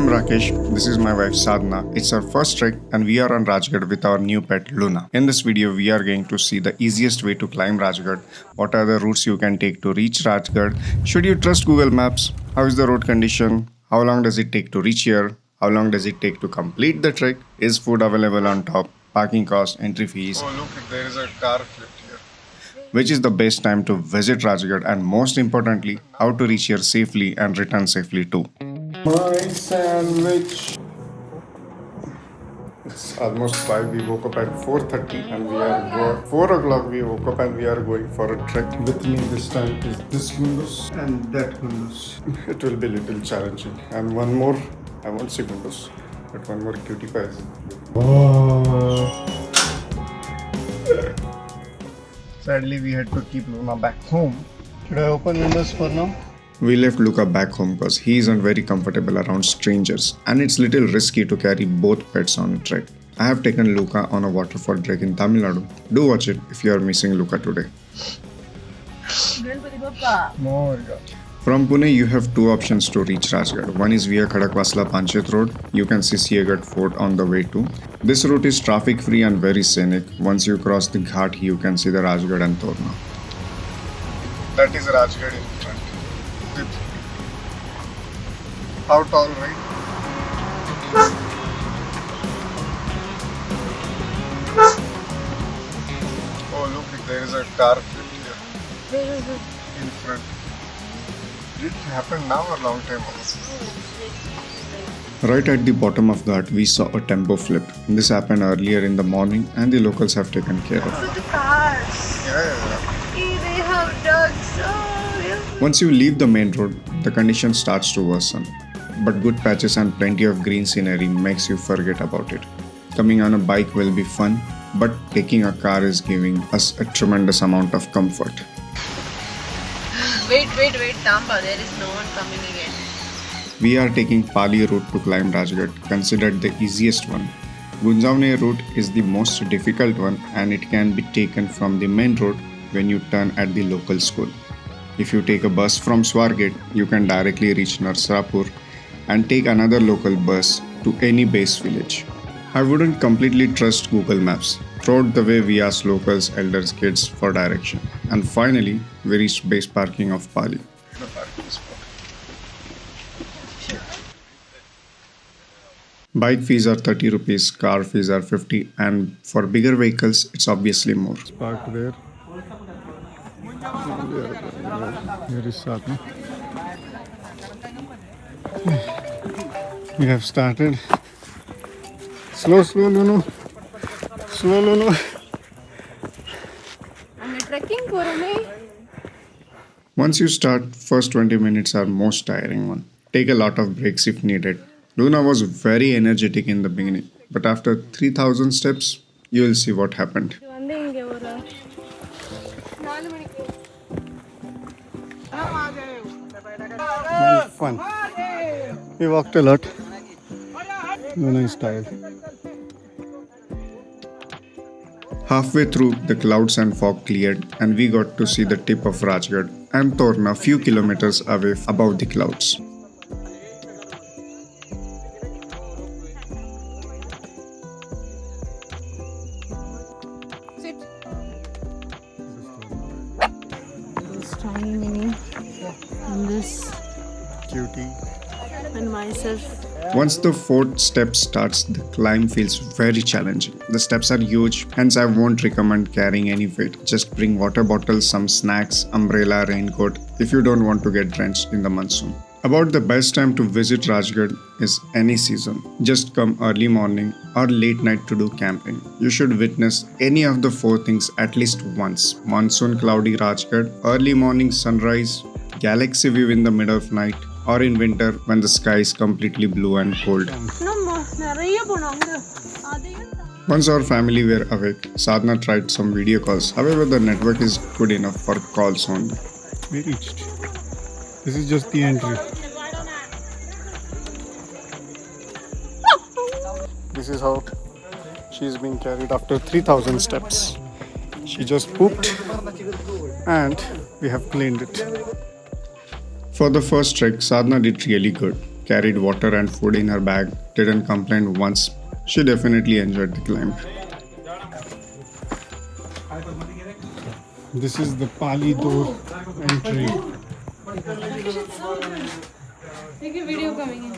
I'm Rakesh, this is my wife Sadhna. It's our first trek and we are on Rajgad with our new pet Luna. In this video, we are going to see the easiest way to climb Rajgad, what are the routes you can take to reach Rajgad, should you trust Google Maps, how is the road condition, how long does it take to reach here, how long does it take to complete the trek, is food available on top, parking cost, entry fees. Oh look, there is a car flipped here. Which is the best time to visit Rajgad and most importantly, how to reach here safely and return safely too. My sandwich. It's almost 5. We woke up at 4:30 and we are 4 o'clock. We woke up and we are going for a trek. With me this time is this Gundus and that Gundus. It will be a little challenging. And one more, I won't say Gundus, but one more cutie pie is. Oh. Sadly, we had to keep Luna back home. Should I open windows for now? We left Luca back home because he isn't very comfortable around strangers and it's little risky to carry both pets on a trek. I have taken Luca on a waterfall trek in Tamil Nadu. Do watch it if you are missing Luca today. From Pune, you have two options to reach Rajgad. One is via Khadakwasla Panchet Road. You can see Rajgad Fort on the way too. This route is traffic free and very scenic. Once you cross the ghat, you can see the Rajgad and Torna. That is Rajgad in front. How tall, right? Oh look, there is a car flipped here. Where is it? In front. Did it happen now or long time ago? Right at the bottom of that, we saw a tempo flip. This happened earlier in the morning and the locals have taken care of So it. the cars. Yeah. They have dogs. Oh, yeah. Once you leave the main road, the condition starts to worsen. But good patches and plenty of green scenery makes you forget about it. Coming on a bike will be fun, but taking a car is giving us a tremendous amount of comfort. Wait, Tamba, there is no one coming again. We are taking Pali route to climb Rajgad, considered the easiest one. Gunjavne route is the most difficult one and it can be taken from the main road when you turn at the local school. If you take a bus from Swargate, you can directly reach Narsapur and take another local bus to any base village. I wouldn't completely trust Google Maps. Throughout the way we asked locals, elders, kids for direction. And finally, we reached base parking of Pali. The parking spot. Bike fees are 30 rupees, car fees are 50 and for bigger vehicles, it's obviously more. It's parked there. Here is Sadhna. We have started. Slow, Lunu. Slow, Lunu. I'm trekking for me. Once you start, first 20 minutes are most tiring one. Take a lot of breaks if needed. Luna was very energetic in the beginning, but after 3000 steps, you will see what happened. Fun. We walked a lot. Luna is tired. Halfway through, the clouds and fog cleared and we got to see the tip of Rajgad and Torna a few kilometers away above the clouds. Sit. This tiny mini and this Cutie. and myself. Once the fourth step starts, the climb feels very challenging. The steps are huge, hence I won't recommend carrying any weight. Just bring water bottles, some snacks, umbrella, raincoat if you don't want to get drenched in the monsoon. About the best time to visit Rajgad is any season. Just come early morning or late night to do camping. You should witness any of the four things at least once. Monsoon cloudy Rajgad, early morning sunrise, galaxy view in the middle of night, or in winter when the sky is completely blue and cold. Once our family were awake, Sadhna tried some video calls. However, the network is good enough for calls only. We reached. This is just the entry. This is how she is being carried after 3000 steps. She just pooped and we have cleaned it. For the first trek, Sadhna did really good. carried water and food in her bag, didn't complain once. She definitely enjoyed the climb. This is the Pali door entry. Take a video coming in.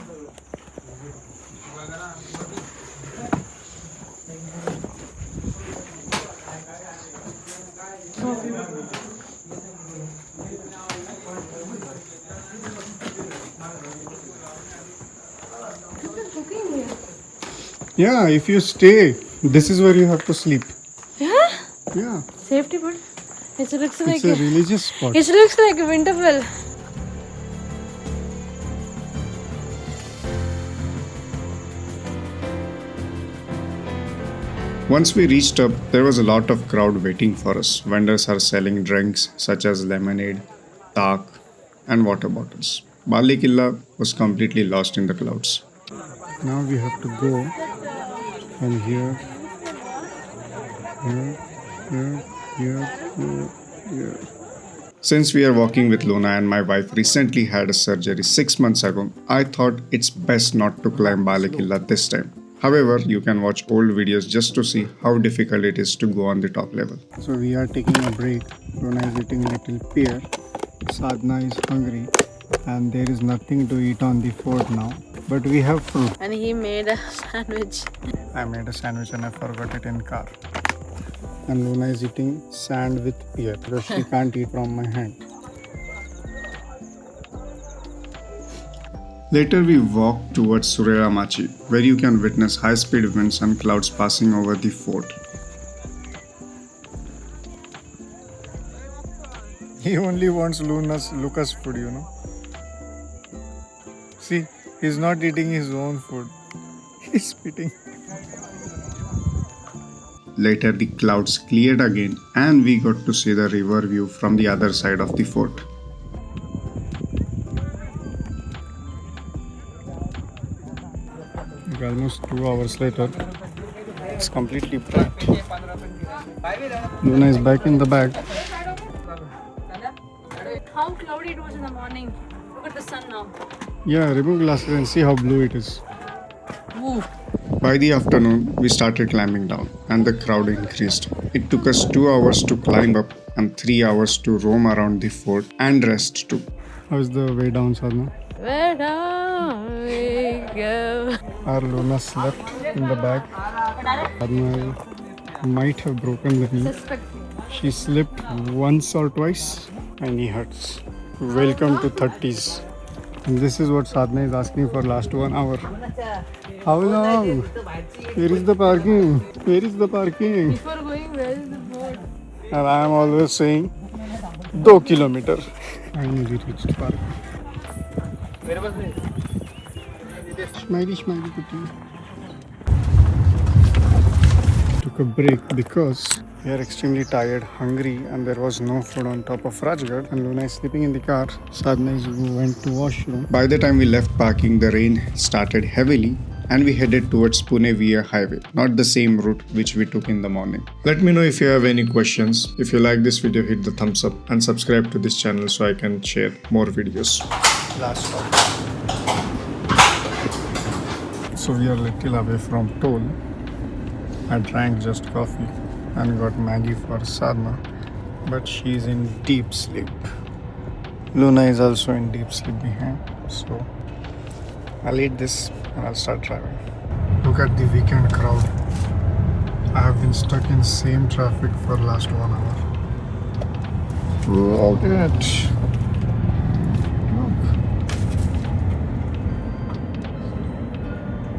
Yeah, if you stay, this is where you have to sleep. Yeah? Yeah, Safety but it looks it's like a religious spot. it looks like a Winterfell. Once we reached up, there was a lot of crowd waiting for us. Vendors are selling drinks such as lemonade, tak, and water bottles. Bali Killa was completely lost in the clouds. Now we have to go from here, here. Since we are walking with Luna and my wife recently had a surgery 6 months ago, I thought it's best not to climb Bali Killa this time. However, you can watch old videos just to see how difficult it is to go on the top level. So we are taking a break. Luna is eating a little pear. Sadhna is hungry and there is nothing to eat on the fort now. But we have fruit. And he made a sandwich. I made a sandwich and I forgot it in car. And Luna is eating sand with pear because she can't eat from my hand. Later, we walked towards Sureramachi, where you can witness high-speed winds and clouds passing over the fort. He only wants Lucas food, you know. See, he's not eating his own food. He's spitting. Later, the clouds cleared again, and we got to see the river view from the other side of the fort. Almost 2 hours later, it's completely bright. Luna is back in the bag. How cloudy it was in the morning. Look at the sun now. Yeah, remove glasses and see how blue it is. Ooh. By the afternoon, we started climbing down, and the crowd increased. It took us 2 hours to climb up and 3 hours to roam around the fort and rest too. How's the way down, Sadhna? Where down we go. Our Luna slept in the bag. Sadhna might have broken the knee. She slipped once or twice. My knee hurts. Welcome to 30s. And this is what Sadhna is asking for last 1 hour. How long? Where is the parking? Where is the parking? Before going, where is the board? And I am always saying 2 kilometers. Finally reached park. Smiley cookie. Took a break because we are extremely tired, hungry, and there was no food on top of Rajgad. And Luna is sleeping in the car. Sadhna went to washroom. By the time we left parking, the rain started heavily, and we headed towards Pune via highway, not the same route which we took in the morning. Let me know if you have any questions. If you like this video, hit the thumbs up and subscribe to this channel so I can share more videos. Last stop. So we are little away from toll. I drank just coffee and got Maggie for Sadhna, but she is in deep sleep. Luna is also in deep sleep behind, so I'll eat this and I'll start driving. Look at the weekend crowd. I have been stuck in same traffic for last 1 hour. Look at it.